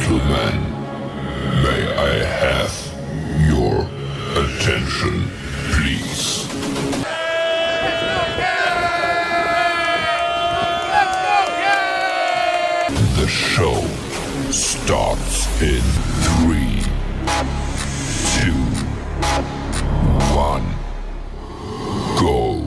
gentlemen, may I have your attention, please? The show starts in 3, 2, 1, go.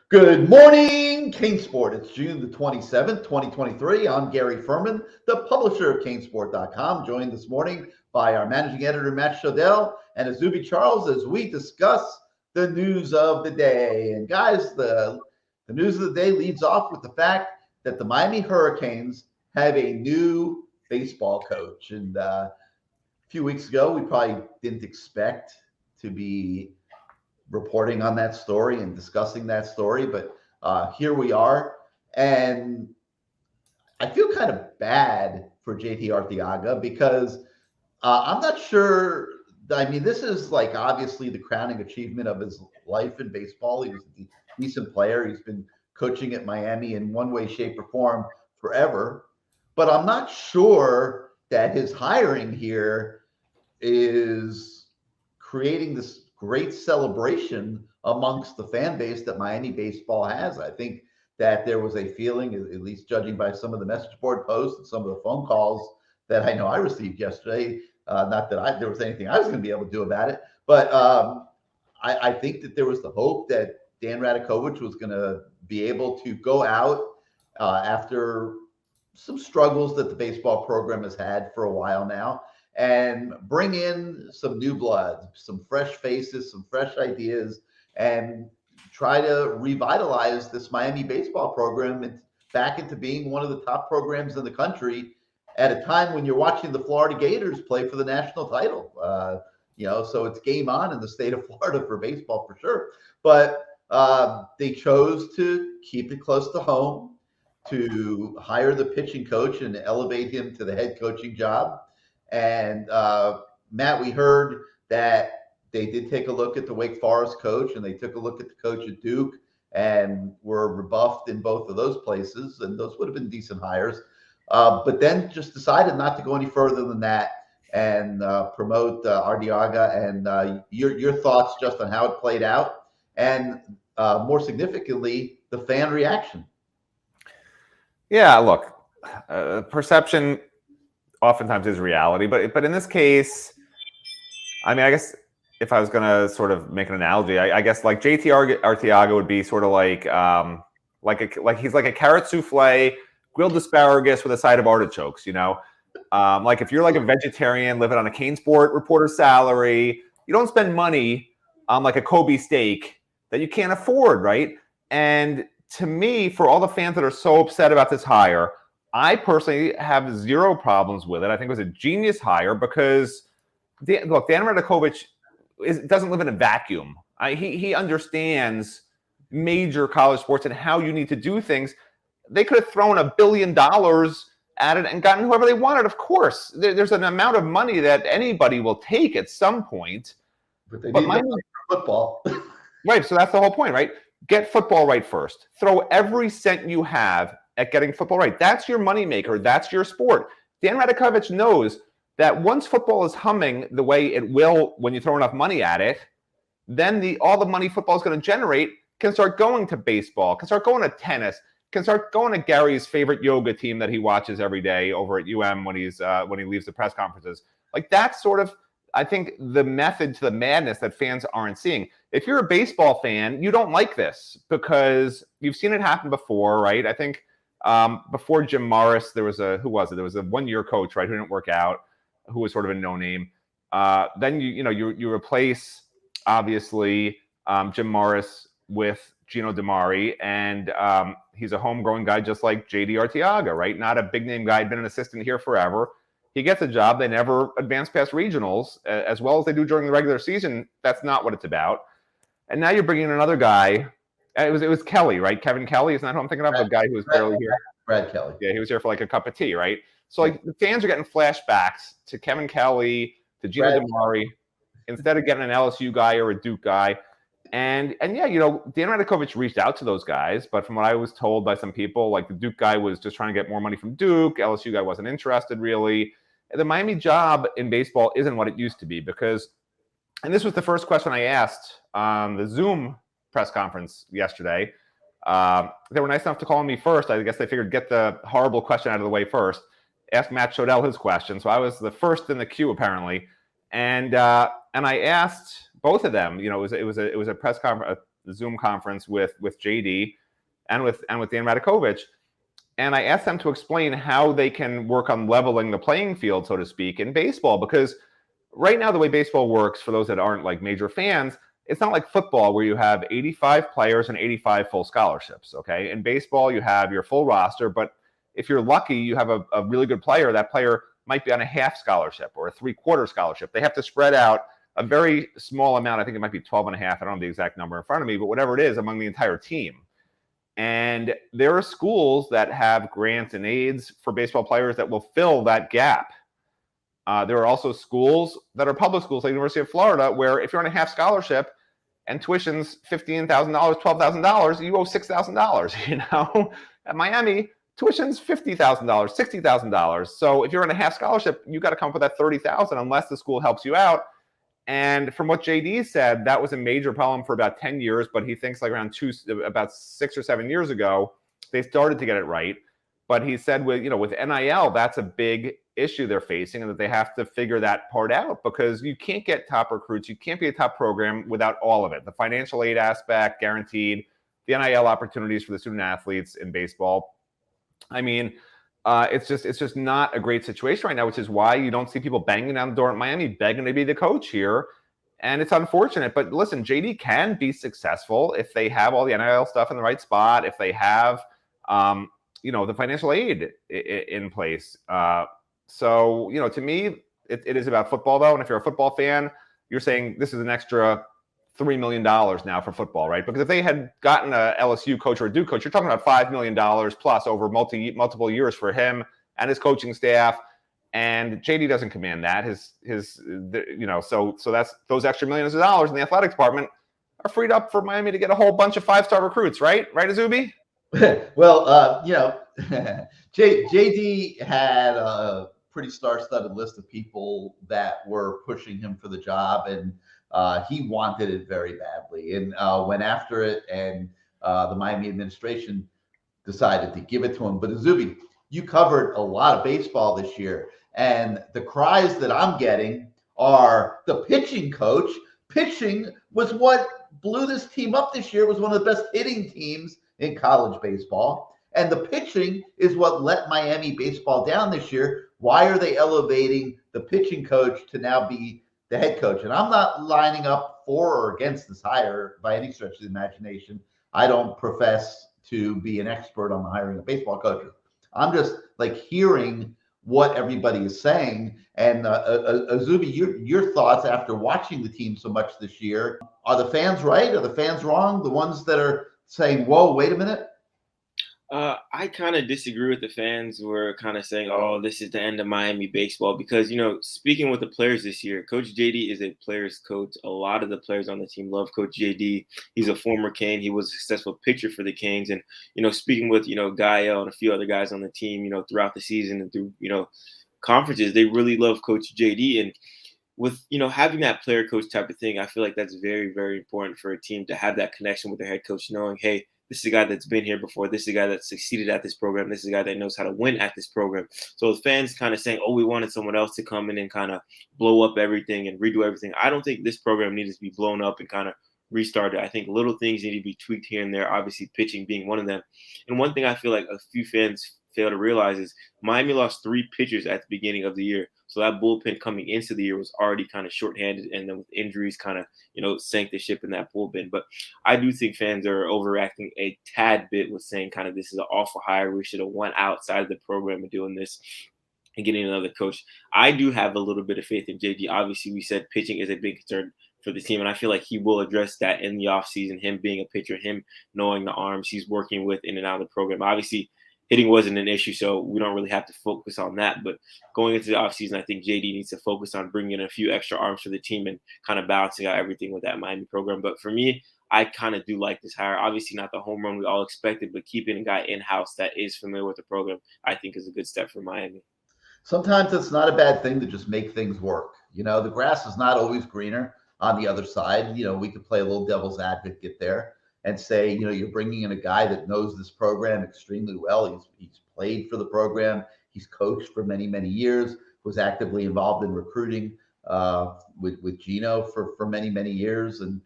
Good morning, CaneSport. It's June the 27th, 2023. I'm Gary Ferman, the publisher of CaneSport.com, joined this morning by our managing editor, Matt Shodell, and Azubi Charles as we discuss the news of the day. And guys, the news of the day leads off with the fact that the Miami Hurricanes have a new baseball coach. And a few weeks ago, we probably didn't expect to be reporting on that story and discussing that story, but here we are. And I feel kind of bad for JT Arteaga because I'm not sure. I mean, this is like obviously the crowning achievement of his life in baseball. He was a decent player. He's been coaching at Miami in one way, shape, or form forever. But I'm not sure that his hiring here is creating this great celebration amongst the fan base that Miami baseball has. I think that there was a feeling, at least judging by some of the message board posts and some of the phone calls that I know I received yesterday. Not that there was anything I was going to be able to do about it, but I think that there was the hope that Dan Radakovich was going to be able to go out after some struggles that the baseball program has had for a while now, and bring in some new blood, some fresh faces, some fresh ideas, and try to revitalize this Miami baseball program back into being one of the top programs in the country at a time when you're watching the Florida Gators play for the national title. So it's game on in the state of Florida for baseball for sure. But they chose to keep it close to home, to hire the pitching coach and elevate him to the head coaching job. And Matt, we heard that they did take a look at the Wake Forest coach and they took a look at the coach at Duke and were rebuffed in both of those places. And those would have been decent hires. But then just decided not to go any further than that and promote Arteaga. And your thoughts just on how it played out and more significantly, the fan reaction. Yeah, look, perception oftentimes is reality, but in this case, I mean, I guess if I was going to sort of make an analogy, I guess like JT Arteaga would be sort of like he's like a carrot souffle, grilled asparagus with a side of artichokes, you know? Like if you're like a vegetarian living on a CaneSport reporter salary, you don't spend money on like a Kobe steak that you can't afford, right? And to me, for all the fans that are so upset about this hire, I personally have zero problems with it. I think it was a genius hire because, look, Dan Radakovich doesn't live in a vacuum. He understands major college sports and how you need to do things. They could have thrown $1 billion at it and gotten whoever they wanted. Of course, there's an amount of money that anybody will take at some point. But they need football. Right, so that's the whole point, right? Get football right first. Throw every cent you have at getting football right. That's your moneymaker. That's your sport. Dan Radakovich knows that once football is humming the way it will when you throw enough money at it, then all the money football is going to generate can start going to baseball, can start going to tennis, can start going to Gary's favorite yoga team that he watches every day over at UM when he leaves the press conferences. Like that's sort of, I think, the method to the madness that fans aren't seeing. If you're a baseball fan, you don't like this because you've seen it happen before, right? I think before Jim Morris, there was a one-year coach, right, who didn't work out, who was sort of a no-name. Then you replace obviously Jim Morris with Gino DiMare, and he's a homegrown guy just like JD Arteaga, right? Not a big-name guy, been an assistant here forever. He gets a job. They never advance past regionals as well as they do during the regular season. That's not what it's about. And now you're bringing in another guy. It was Kelly, right? Kevin Kelly. Isn't that who I'm thinking of? The guy who was barely here. Brad Kelly. Yeah, he was here for like a cup of tea, right? So like the fans are getting flashbacks to Kevin Kelly, to Gino DiMare, instead of getting an LSU guy or a Duke guy. And yeah, Dan Radakovich reached out to those guys, but from what I was told by some people, like the Duke guy was just trying to get more money from Duke. LSU guy wasn't interested really. The Miami job in baseball isn't what it used to be because, and this was the first question I asked on the Zoom press conference yesterday. They were nice enough to call me first. I guess they figured get the horrible question out of the way first. Ask Matt Shodell his question. So I was the first in the queue apparently, and I asked both of them. It was a press conference, a Zoom conference with JD and with Dan Radakovich, and I asked them to explain how they can work on leveling the playing field, so to speak, in baseball. Because right now, the way baseball works, for those that aren't like major fans, it's not like football where you have 85 players and 85 full scholarships. Okay, in baseball, you have your full roster, but if you're lucky, you have a really good player. That player might be on a half scholarship or a 3/4 scholarship. They have to spread out a very small amount. I think it might be 12 and a half. I don't have the exact number in front of me, but whatever it is among the entire team. And there are schools that have grants and aids for baseball players that will fill that gap. There are also schools that are public schools, like the University of Florida, where if you're on a half scholarship and tuition's $15,000, $12,000, you owe $6,000. At Miami, tuition's $50,000, $60,000. So if you're on a half scholarship, you got to come up with that $30,000 unless the school helps you out. And from what JD said, that was a major problem for about 10 years, but he thinks like about 6 or 7 years ago, they started to get it right. But he said with NIL, that's a big issue they're facing, and that they have to figure that part out because you can't get top recruits. You can't be a top program without all of it. The financial aid aspect, guaranteed, the NIL opportunities for the student athletes in baseball. I mean, it's just not a great situation right now, which is why you don't see people banging down the door at Miami begging to be the coach here. And it's unfortunate. But listen, JD can be successful if they have all the NIL stuff in the right spot, if they have the financial aid in place. So to me, it is about football, though. And if you're a football fan, you're saying this is an extra $3 million now for football, right? Because if they had gotten a LSU coach or a Duke coach, you're talking about $5 million plus over multiple years for him and his coaching staff. And JD doesn't command that. So that's those extra millions of dollars in the athletic department are freed up for Miami to get a whole bunch of 5-star recruits, right? Right, Azubi? Well, JD had a pretty star-studded list of people that were pushing him for the job, and he wanted it very badly and went after it, and the Miami administration decided to give it to him. But Azubi, you covered a lot of baseball this year, and the cries that I'm getting are the pitching coach. Pitching was what blew this team up this year. It was one of the best hitting teams in college baseball. And the pitching is what let Miami baseball down this year. Why are they elevating the pitching coach to now be the head coach? And I'm not lining up for or against this hire by any stretch of the imagination. I don't profess to be an expert on the hiring of baseball coaches. I'm just like hearing what everybody is saying. And Azubi, your thoughts after watching the team so much this year. Are the fans right? Are the fans wrong? The ones that are saying, whoa, wait a minute? I kind of disagree with the fans who are kind of saying, oh, this is the end of Miami baseball. Because, speaking with the players this year, Coach JD is a player's coach. A lot of the players on the team love Coach JD. He's a former Cane. He was a successful pitcher for the Canes. And, speaking with, Gael and a few other guys on the team, throughout the season and through, conferences, they really love Coach JD. And with, having that player coach type of thing, I feel like that's very, very important for a team to have that connection with their head coach, knowing, hey, this is a guy that's been here before. This is a guy that succeeded at this program. This is a guy that knows how to win at this program. So the fans kind of saying, oh, we wanted someone else to come in and kind of blow up everything and redo everything. I don't think this program needs to be blown up and kind of restarted. I think little things need to be tweaked here and there, obviously pitching being one of them. And one thing I feel like a few fans fail to realize is Miami lost 3 pitchers at the beginning of the year. So that bullpen coming into the year was already kind of shorthanded, and then with injuries kind of, sank the ship in that bullpen. But I do think fans are overreacting a tad bit with saying kind of this is an awful hire. We should have went outside of the program and doing this and getting another coach. I do have a little bit of faith in JD. Obviously, we said pitching is a big concern for the team, and I feel like he will address that in the offseason, him being a pitcher, him knowing the arms he's working with in and out of the program. Obviously, hitting wasn't an issue, so we don't really have to focus on that. But going into the offseason, I think JD needs to focus on bringing in a few extra arms for the team and kind of balancing out everything with that Miami program. But for me, I kind of do like this hire. Obviously, not the home run we all expected, but keeping a guy in house that is familiar with the program, I think, is a good step for Miami. Sometimes it's not a bad thing to just make things work. The grass is not always greener on the other side. We could play a little devil's advocate there and say, you're bringing in a guy that knows this program extremely well. He's played for the program. He's coached for many, many years, was actively involved in recruiting with Gino for many, many years, and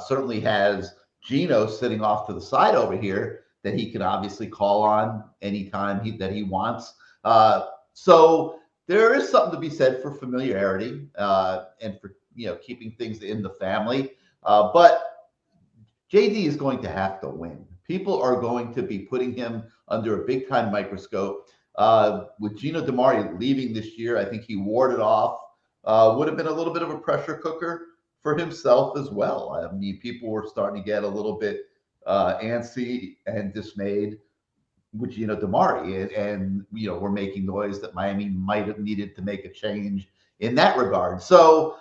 certainly has Gino sitting off to the side over here that he can obviously call on anytime that he wants. So there is something to be said for familiarity and for keeping things in the family. But JD is going to have to win. People are going to be putting him under a big time microscope. With Gino DiMaria leaving this year, I think he warded off. Would have been a little bit of a pressure cooker for himself as well. I mean, people were starting to get a little bit antsy and dismayed with Gino DiMaria, and we're making noise that Miami might have needed to make a change in that regard. So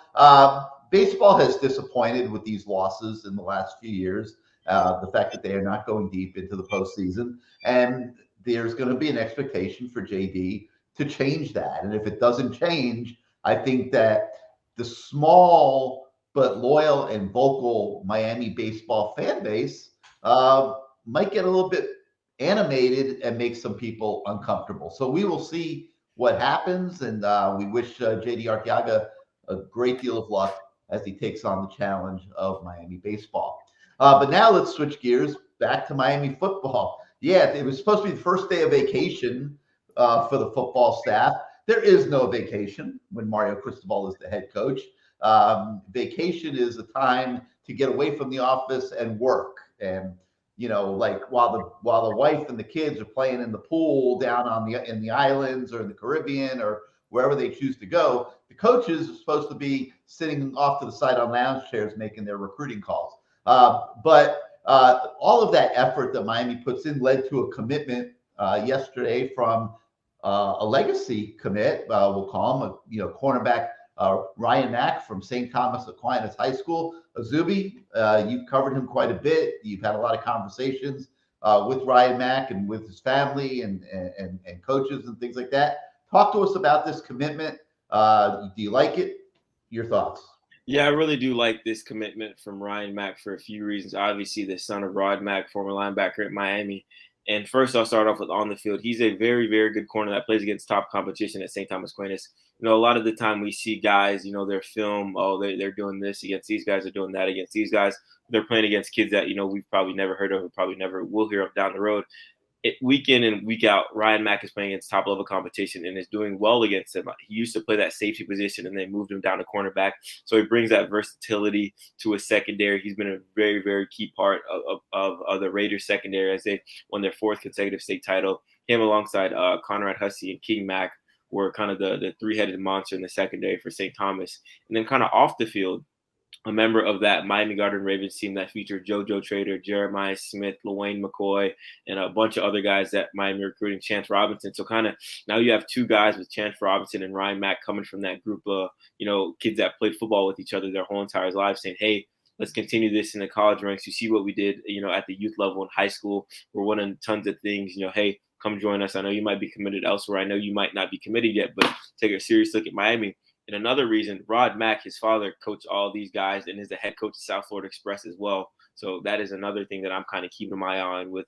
baseball has disappointed with these losses in the last few years. The fact that they are not going deep into the postseason, and there's going to be an expectation for JD to change that. And if it doesn't change, I think that the small but loyal and vocal Miami baseball fan base might get a little bit animated and make some people uncomfortable. So we will see what happens, and we wish JD Arteaga a great deal of luck as he takes on the challenge of Miami baseball. But now let's switch gears back to Miami football. Yeah, it was supposed to be the first day of vacation for the football staff. There is no vacation when Mario Cristobal is the head coach. Vacation is a time to get away from the office and work. And like while the wife and the kids are playing in the pool down in the islands or in the Caribbean or wherever they choose to go, the coaches are supposed to be sitting off to the side on lounge chairs making their recruiting calls. But all of that effort that Miami puts in led to a commitment yesterday from a legacy commit, we'll call him, cornerback Ryan Mack from St. Thomas Aquinas High School. Azubi, you've covered him quite a bit. You've had a lot of conversations with Ryan Mack and with his family and coaches and things like that. Talk to us about this commitment. Do you like it? Your thoughts? Yeah, I really do like this commitment from Ryan Mack for a few reasons. Obviously, the son of Rod Mack, former linebacker at Miami. And first, I'll start off with on the field. He's a very, very good corner that plays against top competition at St. Thomas Aquinas. A lot of the time we see guys, their film, they're doing this against these guys, they're doing that against these guys. They're playing against kids that, we've probably never heard of or probably never will hear of down the road. Week in and week out, Ryan Mack is playing against top level competition and is doing well against them. He used to play that safety position and they moved him down to cornerback. So he brings that versatility to a secondary. He's been a very, very key part of the Raiders secondary as they won their fourth consecutive state title. Him alongside Conrad Hussey and King Mack were kind of the three-headed monster in the secondary for St. Thomas. And then kind of off the field, a member of that Miami Garden Ravens team that featured JoJo Trader, Jeremiah Smith, LaWayne McCoy, and a bunch of other guys that Miami recruiting, Chance Robinson. So kind of now you have two guys with Chance Robinson and Ryan Mack coming from that group of, kids that played football with each other their whole entire lives saying, hey, let's continue this in the college ranks. You see what we did, at the youth level in high school. We're winning tons of things, hey, come join us. I know you might be committed elsewhere. I know you might not be committed yet, but take a serious look at Miami. And another reason, Rod Mack, his father, coached all these guys and is the head coach of South Florida Express as well. So that is another thing that I'm kind of keeping my eye on with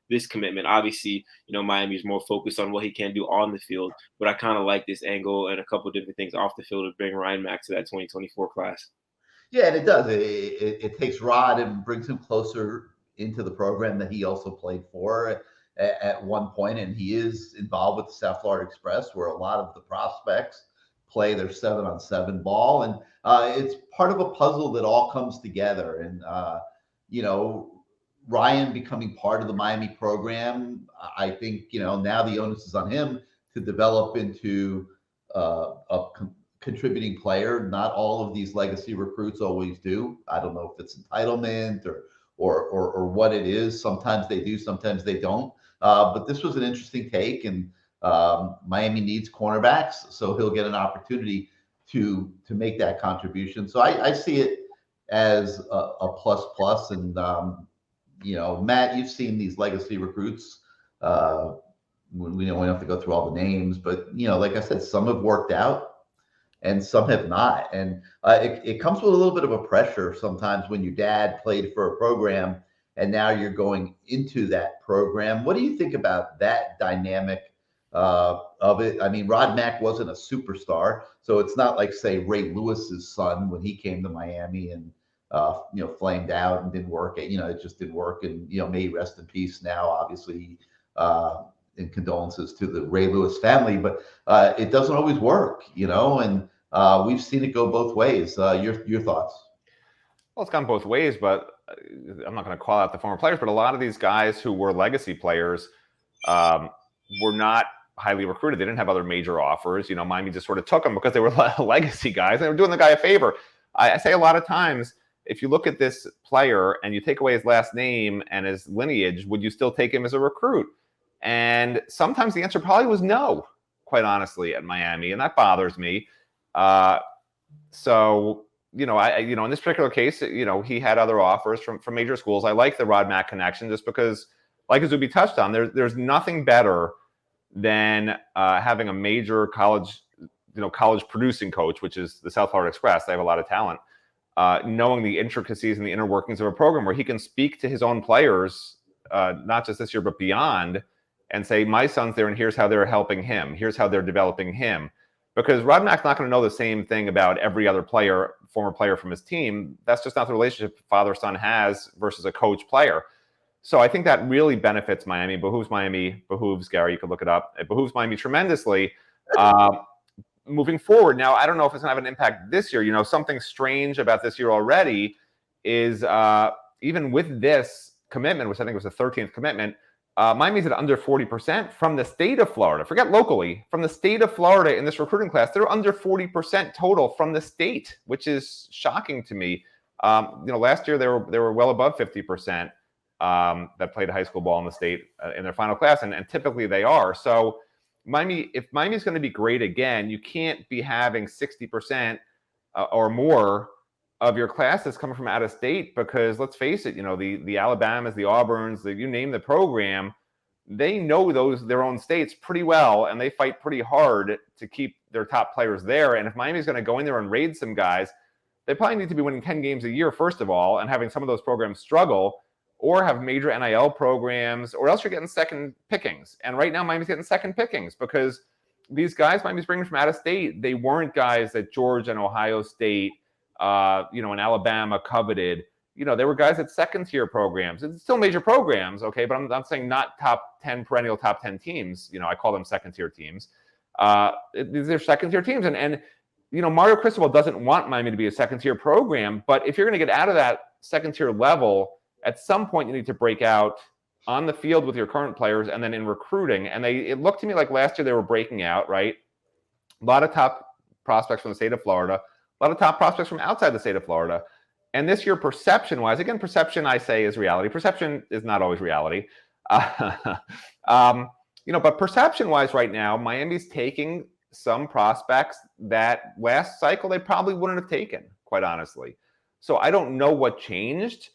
this commitment. Obviously, Miami is more focused on what he can do on the field, but I kind of like this angle and a couple of different things off the field to bring Ryan Mack to that 2024 class. Yeah, and it does. It takes Rod and brings him closer into the program that he also played for at one point, and he is involved with the South Florida Express, where a lot of the prospects play their 7-on-7 ball, and it's part of a puzzle that all comes together. And Ryan becoming part of the Miami program, I think now the onus is on him to develop into a contributing player. Not all of these legacy recruits always do. I don't know if it's entitlement or what it is. Sometimes they do, sometimes they don't. But this was an interesting take, and Miami needs cornerbacks, so he'll get an opportunity to make that contribution. So I see it as a plus plus. And Matt, you've seen these legacy recruits. We don't have to go through all the names, but like I said, some have worked out and some have not. And it comes with a little bit of a pressure sometimes when your dad played for a program and now you're going into that program. What do you think about that dynamic of it? I mean, Rod Mack wasn't a superstar, so it's not like, say, Ray Lewis's son when he came to Miami and flamed out and didn't work. It just didn't work. And may he rest in peace now, obviously. And condolences to the Ray Lewis family, but it doesn't always work, and we've seen it go both ways. Your thoughts? Well, it's gone both ways, but I'm not going to call out the former players, but a lot of these guys who were legacy players were not highly recruited. They didn't have other major offers. Miami just sort of took them because they were legacy guys. They were doing the guy a favor. I say a lot of times, if you look at this player and you take away his last name and his lineage, would you still take him as a recruit? And sometimes the answer probably was no, quite honestly, at Miami, and that bothers me. So in this particular case, he had other offers from major schools. I like the Rod Mack connection just because, like as Zuby touched on, there's nothing better than having a major college producing coach, which is the South Florida Express. They have a lot of talent. Knowing the intricacies and the inner workings of a program where he can speak to his own players, not just this year but beyond, and say, my son's there and here's how they're helping him. Here's how they're developing him. Because Rod Mack's not going to know the same thing about every other player, former player from his team. That's just not the relationship father-son has versus a coach-player. So I think that really benefits Miami, behooves Gary, you could look it up. It behooves Miami tremendously moving forward. Now, I don't know if it's going to have an impact this year. Something strange about this year already is even with this commitment, which I think was the 13th commitment, Miami's at under 40% from the state of Florida. Forget locally. From the state of Florida in this recruiting class, they're under 40% total from the state, which is shocking to me. Last year they were well above 50% that played high school ball in the state in their final class, and typically they are. So if Miami's going to be great again, you can't be having 60% or more of your classes coming from out of state, because let's face it, the Alabamas, the Auburns, you name the program, they know their own states pretty well, and they fight pretty hard to keep their top players there. And if Miami's going to go in there and raid some guys, they probably need to be winning 10 games a year, first of all, and having some of those programs struggle, or have major NIL programs, or else you're getting second pickings. And right now, Miami's getting second pickings because these guys Miami's bringing from out of state, they weren't guys that Georgia and Ohio State, and Alabama coveted. They were guys at second-tier programs. It's still major programs, okay, but I'm saying not perennial top 10 teams. I call them second-tier teams. These are second-tier teams. And Mario Cristobal doesn't want Miami to be a second-tier program, but if you're going to get out of that second-tier level, at some point you need to break out on the field with your current players and then in recruiting. And it looked to me like last year they were breaking out, right? A lot of top prospects from the state of Florida, a lot of top prospects from outside the state of Florida. And this year, perception-wise, again, perception, I say, is reality. Perception is not always reality. But perception-wise right now, Miami's taking some prospects that last cycle they probably wouldn't have taken, quite honestly. So I don't know what changed.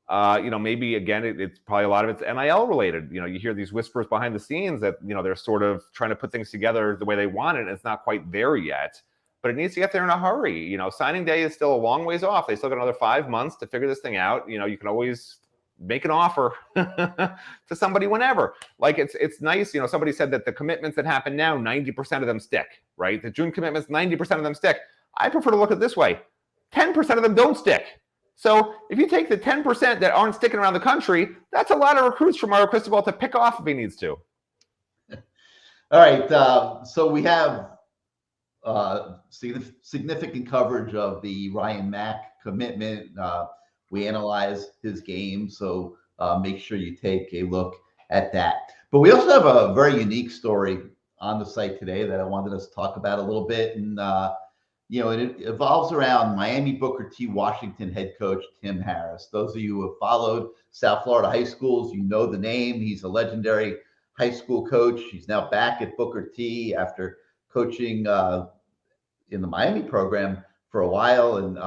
Maybe, again, it's probably a lot of it's NIL related. You hear these whispers behind the scenes that, they're sort of trying to put things together the way they want it, and it's not quite there yet. But it needs to get there in a hurry. Signing day is still a long ways off. They still got another 5 months to figure this thing out. You can always make an offer to somebody whenever. Like it's nice. Somebody said that the commitments that happen now, 90% of them stick, right? The June commitments, 90% of them stick. I prefer to look at it this way. 10% of them don't stick. So if you take the 10% that aren't sticking around the country, that's a lot of recruits for Mario Cristobal to pick off if he needs to. All right. So we have significant coverage of the Ryan Mack commitment. We analyze his game, so make sure you take a look at that. But we also have a very unique story on the site today that I wanted us to talk about a little bit. And, it evolves around Miami Booker T. Washington head coach Tim Harris. Those of you who have followed South Florida high schools, you know the name. He's a legendary high school coach. He's now back at Booker T after coaching in the Miami program for a while. And,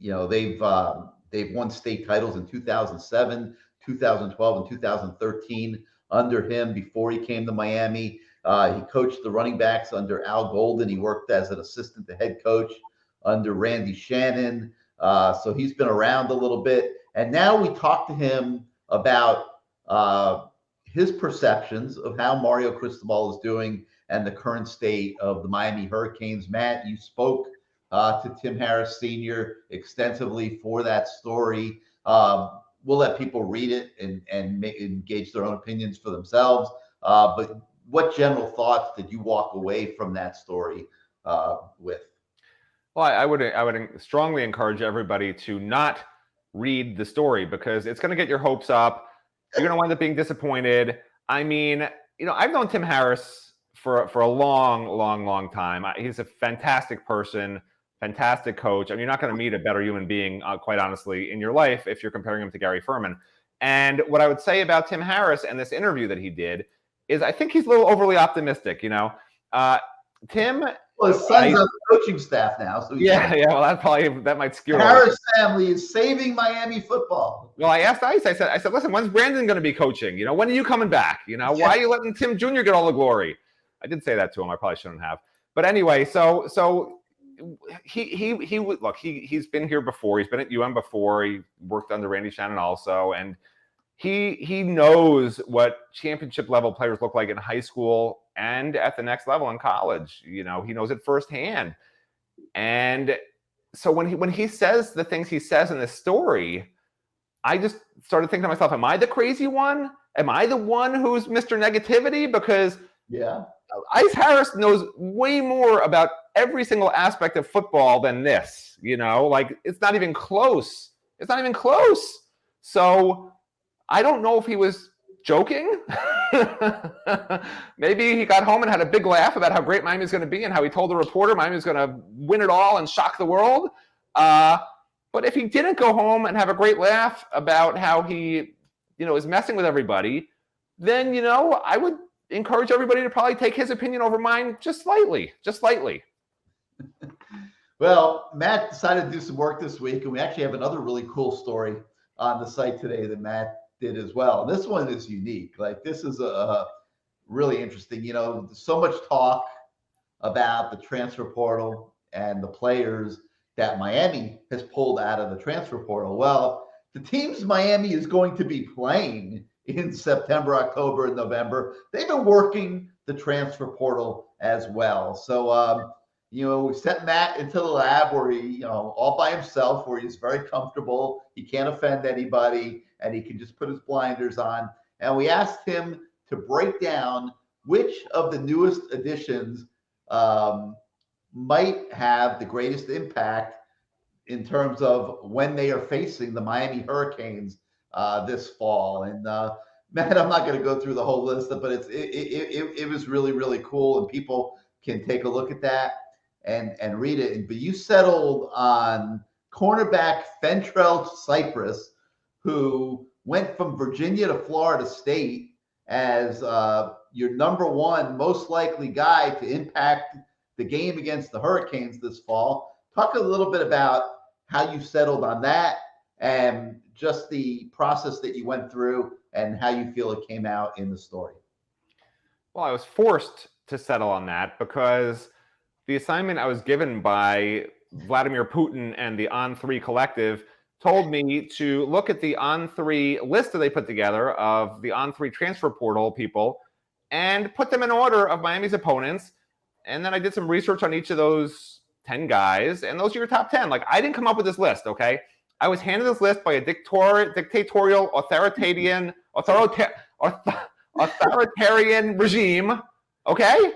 they've won state titles in 2007, 2012, and 2013 under him before he came to Miami. He coached the running backs under Al Golden. He worked as an assistant to head coach under Randy Shannon. So he's been around a little bit. And now we talked to him about his perceptions of how Mario Cristobal is doing and the current state of the Miami Hurricanes. Matt, you spoke to Tim Harris Sr. extensively for that story. We'll let people read it and engage their own opinions for themselves. But what general thoughts did you walk away from that story with? Well, I would strongly encourage everybody to not read the story because it's going to get your hopes up. You're going to wind up being disappointed. I mean, I've known Tim Harris for a long time. He's a fantastic person, fantastic coach. I mean, you're not going to meet a better human being, quite honestly, in your life if you're comparing him to Gary Ferman. And what I would say about Tim Harris and this interview that he did is I think he's a little overly optimistic. Tim. Well, his son's on the coaching staff now. So well, that might skew. The Harris family is saving Miami football. Well, I asked Ice. I said, listen, when's Brandon going to be coaching? When are you coming back? Why are you letting Tim Jr. get all the glory? I did say that to him. I probably shouldn't have. But anyway, so he's been here before. He's been at UM before. He worked under Randy Shannon also, and he knows what championship level players look like in high school and at the next level in college. He knows it firsthand. And so when he says the things he says in this story, I just started thinking to myself, am I the crazy one? Am I the one who's Mr. Negativity? Because Ice Harris knows way more about every single aspect of football than this, it's not even close. It's not even close. So I don't know if he was joking. Maybe he got home and had a big laugh about how great Miami's going to be and how he told the reporter Miami's going to win it all and shock the world. But if he didn't go home and have a great laugh about how he, is messing with everybody, then, I would encourage everybody to probably take his opinion over mine just slightly. Well, Matt decided to do some work this week, and we actually have another really cool story on the site today that Matt did as well. This one is unique. This is a really interesting, so much talk about the transfer portal and the players that Miami has pulled out of the transfer portal. Well, the teams Miami is going to be playing in September, October, and November, they've been working the transfer portal as well. So, we sent Matt into the lab where he, all by himself, where he's very comfortable. He can't offend anybody, and he can just put his blinders on. And we asked him to break down which of the newest additions might have the greatest impact in terms of when they are facing the Miami Hurricanes this fall. And Matt, I'm not going to go through the whole list, but it was really, really cool, and people can take a look at that and read it. But you settled on cornerback Fentrell Cypress, who went from Virginia to Florida State as your number one most likely guy to impact the game against the Hurricanes this fall. Talk a little bit about how you settled on that and just the process that you went through and how you feel it came out in the story. Well, I was forced to settle on that because the assignment I was given by Vladimir Putin and the On3 Collective told me to look at the On3 list that they put together of the On3 transfer portal people and put them in order of Miami's opponents. And then I did some research on each of those 10 guys, and those are your top 10. I didn't come up with this list, okay? I was handed this list by a dictatorial, authoritarian regime, okay?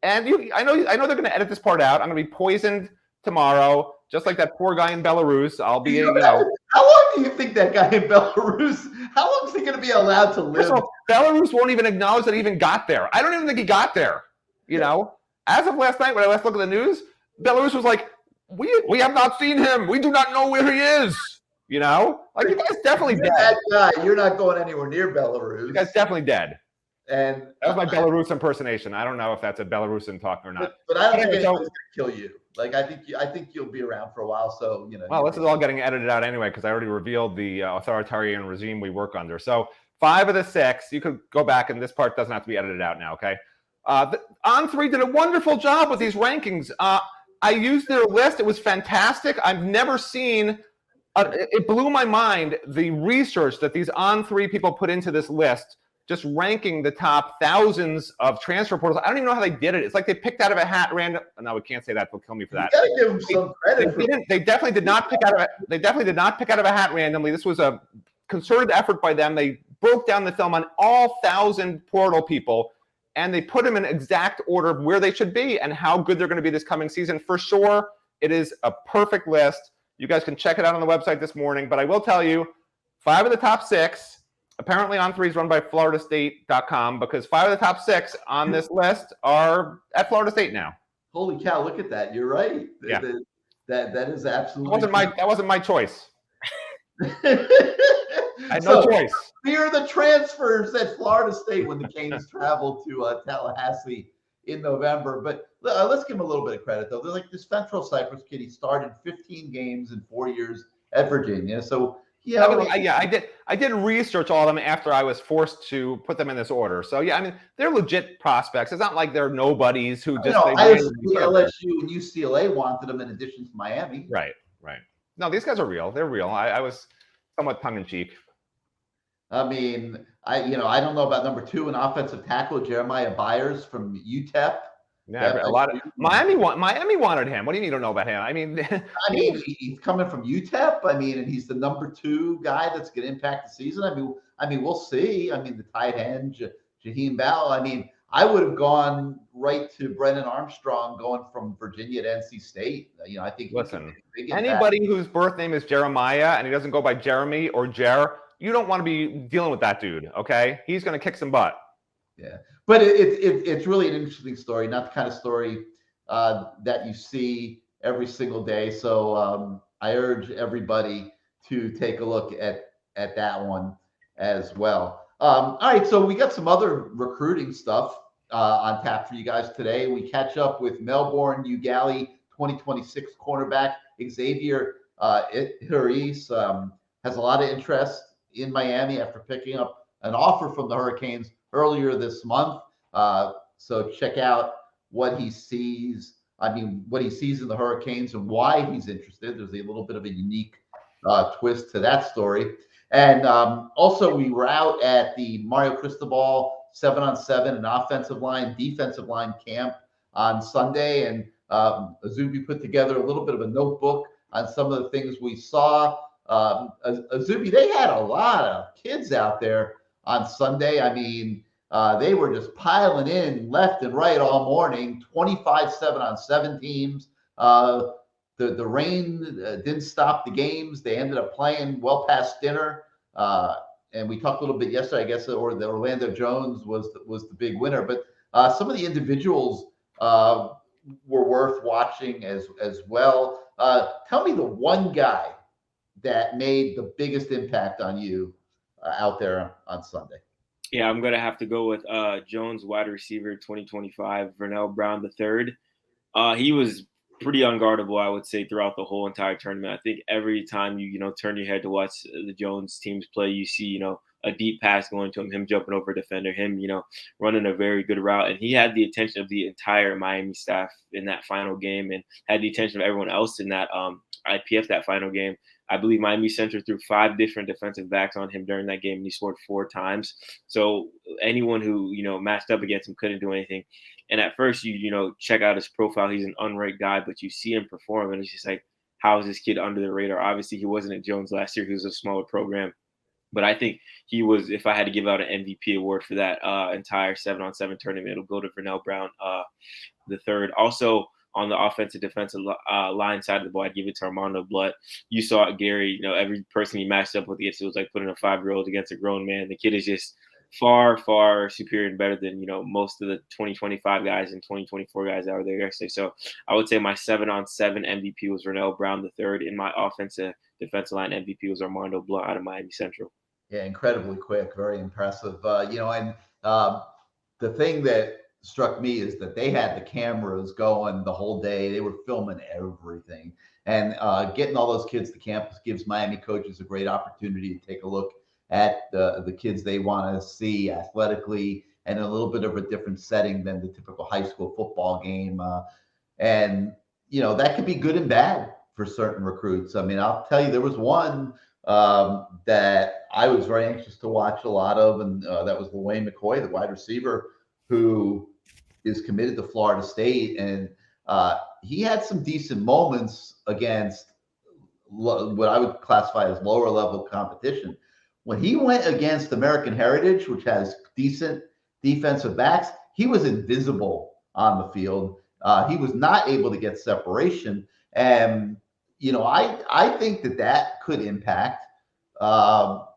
And I know they're going to edit this part out. I'm going to be poisoned tomorrow, just like that poor guy in Belarus. I'll be, How long do you think that guy in Belarus? How long is he going to be allowed to live? All, Belarus won't even acknowledge that he even got there. I don't even think he got there. As of last night, when I last looked at the news, Belarus was like, we have not seen him. We do not know where he is. You guy's definitely dead. That guy, you're not going anywhere near Belarus. The guy's definitely dead. And that was my Belarus impersonation. I don't know if that's a Belarusian talk or not. but I don't think Anyway, anyone's gonna kill you. Like I think you'll be around for a while. So Well, this is all getting edited out anyway because I already revealed the authoritarian regime we work under. So 5 of the 6, you could go back, and this part doesn't have to be edited out now. Okay. On3 did a wonderful job with these rankings. I used their list. It was fantastic. I've never seen. It blew my mind the research that these On3 people put into this list, just ranking the top thousands of transfer portals. I don't even know how they did it. It's like they picked out of a hat random. No, we can't say that. They'll kill me for that. You gotta give them some credit. They definitely did not pick out of. They definitely did not pick out of a hat randomly. This was a concerted effort by them. They broke down the film on all 1,000 portal people, and they put them in exact order of where they should be and how good they're going to be this coming season. For sure, it is a perfect list. You guys can check it out on the website this morning. But I will tell you, 5 of the top 6. Apparently, On3 is run by FloridaState.com because 5 of the top 6 on this list are at Florida State now. Holy cow! Look at that. You're right. Yeah. That is absolutely. That wasn't my choice. I had no choice. Fear the transfers at Florida State when the Canes travel to Tallahassee in November. But let's give him a little bit of credit, though. They're like this Central Cyprus kid. He started 15 games in 4 years at Virginia. So, yeah. I did research all of them after I was forced to put them in this order. So, yeah, I mean, they're legit prospects. It's not like they're nobodies who just. LSU and UCLA wanted them in addition to Miami. Right. No, these guys are real. They're real. I was somewhat tongue-in-cheek. I mean, I don't know about number 2, an offensive tackle, Jeremiah Byers from UTEP. Yeah, Miami wanted him. What do you mean you don't know about him? I mean, he's coming from UTEP. I mean, and he's the number 2 guy that's going to impact the season. I mean, we'll see. I mean, the tight end, Jaheim Bell. I mean, I would have gone right to Brennan Armstrong going from Virginia to NC State. I think. Listen, anybody whose birth name is Jeremiah and he doesn't go by Jeremy or Jer, you don't want to be dealing with that dude. Okay, he's going to kick some butt. Yeah, but it's really an interesting story, not the kind of story that you see every single day. So I urge everybody to take a look at that one as well. All right, so we got some other recruiting stuff on tap for you guys today. We catch up with Melbourne Ugali 2026 cornerback Xavier Harris. Has a lot of interest in Miami after picking up an offer from the Hurricanes earlier this month. So check out what he sees. What he sees in the Hurricanes and why he's interested. There's a little bit of a unique twist to that story. And also, we were out at the Mario Cristobal 7-on-7 and offensive line, defensive line camp on Sunday. And Azubi put together a little bit of a notebook on some of the things we saw. Azubi, they had a lot of kids out there on Sunday. I mean, they were just piling in left and right all morning, 25 7-on-7 teams. The rain didn't stop the games. They ended up playing well past dinner. And we talked a little bit yesterday, I guess, or the Orlando Jones was the big winner. But some of the individuals were worth watching as well. Tell me the one guy that made the biggest impact on you out there on Sunday. Yeah, I'm going to have to go with Jones, wide receiver 2025, Vernell Brown III. He was pretty unguardable, I would say, throughout the whole entire tournament. I think every time you turn your head to watch the Jones teams play, you see, a deep pass going to him jumping over a defender, him, running a very good route. And he had the attention of the entire Miami staff in that final game and had the attention of everyone else in that IPF, that final game. I believe Miami Central threw 5 different defensive backs on him during that game, and he scored 4 times. So anyone who, matched up against him couldn't do anything. And at first, you check out his profile. He's an unranked guy, but you see him perform, and it's just like, how is this kid under the radar? Obviously, he wasn't at Jones last year. He was a smaller program. But I think he was, if I had to give out an MVP award for that entire 7-on-7 tournament, it'll go to Vernell Brown III. Also, on the offensive defensive line side of the ball, I'd give it to Armando Blunt. You saw it, Gary, every person he matched up with, it was like putting a 5-year-old against a grown man. The kid is just far, far superior and better than, most of the 2025 guys and 2024 guys out there yesterday. So I would say my 7-on-7 MVP was Vernell Brown III. In my offensive defensive line MVP was Armando Blunt out of Miami Central. Yeah, incredibly quick, very impressive. the thing that struck me is that they had the cameras going the whole day. They were filming everything. And getting all those kids to campus gives Miami coaches a great opportunity to take a look at the kids they want to see athletically and in a little bit of a different setting than the typical high school football game. And, that could be good and bad for certain recruits. I mean, I'll tell you, there was one that I was very anxious to watch a lot of, and that was Wayne McCoy, the wide receiver, who is committed to Florida State. And he had some decent moments against what I would classify as lower level competition. When he went against American Heritage, which has decent defensive backs, he was invisible on the field. He was not able to get separation. And, I think that could impact how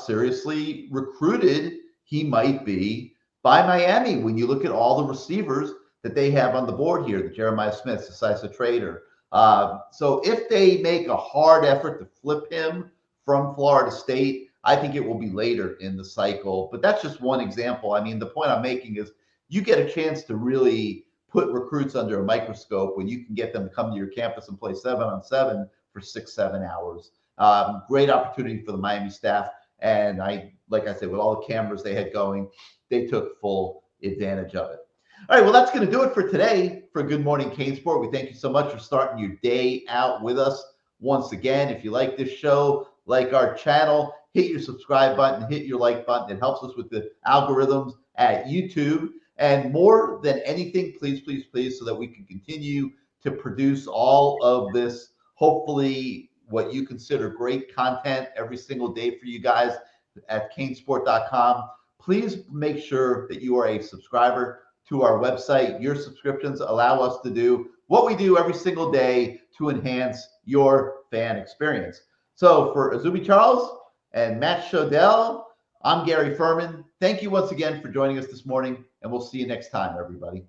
seriously recruited he might be by Miami when you look at all the receivers that they have on the board here, the Jeremiah Smiths, the Sisa Trader. So if they make a hard effort to flip him from Florida State, I think it will be later in the cycle. But that's just one example. I mean, the point I'm making is you get a chance to really put recruits under a microscope when you can get them to come to your campus and play 7-on-7 for 6-7 hours. Great opportunity for the Miami staff. And like I said, with all the cameras they had going, they took full advantage of it. All right, well, that's going to do it for today for Good Morning CaneSport. We thank you so much for starting your day out with us. Once again, if you like this show, like our channel, hit your subscribe button, hit your like button. It helps us with the algorithms at YouTube. And more than anything, please, please, please, so that we can continue to produce all of this, hopefully what you consider great content every single day for you guys at CaneSport.com. Please make sure that you are a subscriber to our website. Your subscriptions allow us to do what we do every single day to enhance your fan experience. So for Azumi Charles and Matt Shodell, I'm Gary Ferman. Thank you once again for joining us this morning, and we'll see you next time, everybody.